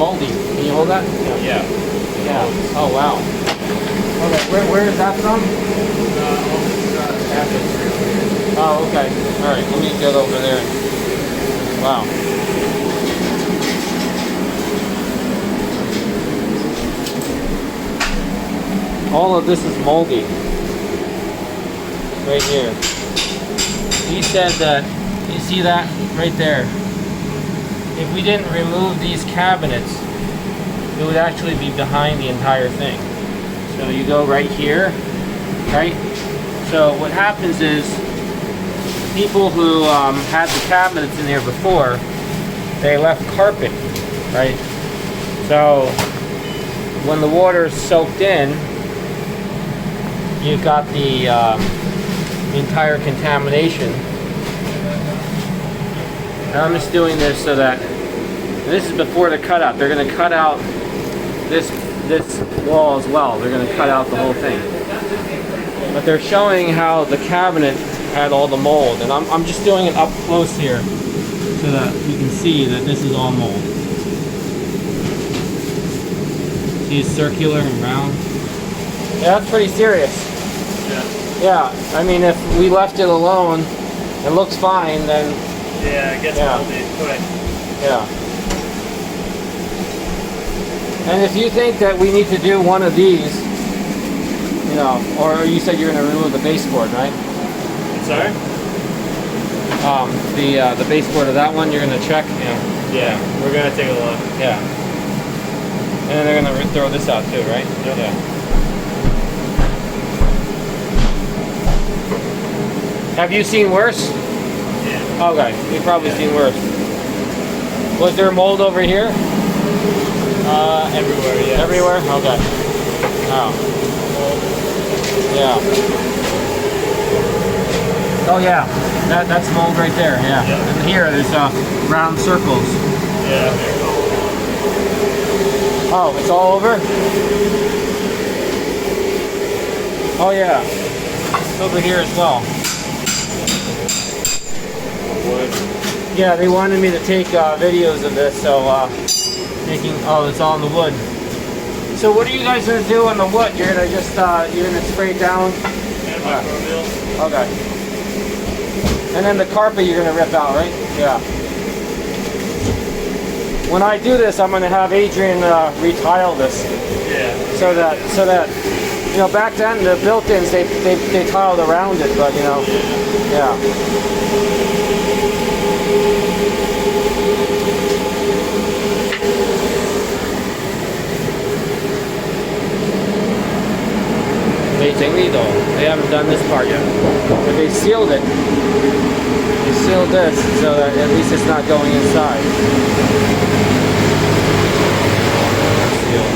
moldy. Can you hold that? Yeah. Yeah. Oh wow. Okay, where is that from? Oh, okay. All right, let me get over there. Wow. All of this is moldy. Right here. He said that, you see that right there? If we didn't remove these cabinets, it would actually be behind the entire thing. So you go right here, right? So what happens is, people who had the cabinets in there before, they left carpet, right? So when the water is soaked in, you've got the entire contamination. And I'm just doing this so that, this is before the cutout. They're going to cut out this wall as well. They're going to cut out the whole thing. But they're showing how the cabinet had all the mold, and I'm just doing it up close here so that you can see that this is all mold. See, it's circular and round. Yeah, that's pretty serious. Yeah, I mean, if we left it alone, it looks fine, then... Yeah, it gets moldy quick. Yeah. And if you think that we need to do one of these, you know, or you said you're going to remove the baseboard, right? Sorry? The baseboard of that one, you're going to check? Yeah. Yeah, we're going to take a look. Yeah. And then they're going to throw this out too, right? Yep. Yeah. Have you seen worse? Yeah. Okay, you've probably seen worse. Was there mold over here? Everywhere, yeah. Everywhere? Okay. Oh. Yeah. Oh yeah, that's mold right there, yeah. Yep. And here there's round circles. Yeah. Oh, it's all over? Oh yeah. It's over here as well. Wood. Yeah, they wanted me to take videos of this, so it's all in the wood. So what are you guys gonna do on the wood? You're gonna just you're gonna spray it down? And microbial. Okay. And then the carpet you're gonna rip out, right? Yeah. When I do this, I'm gonna have Adrian retile this. Yeah. So that you know, back then the built-ins they tiled around it, but you know, yeah. Amazingly though, they haven't done this part yet. But they sealed it. They sealed this so that at least it's not going inside. Sealed.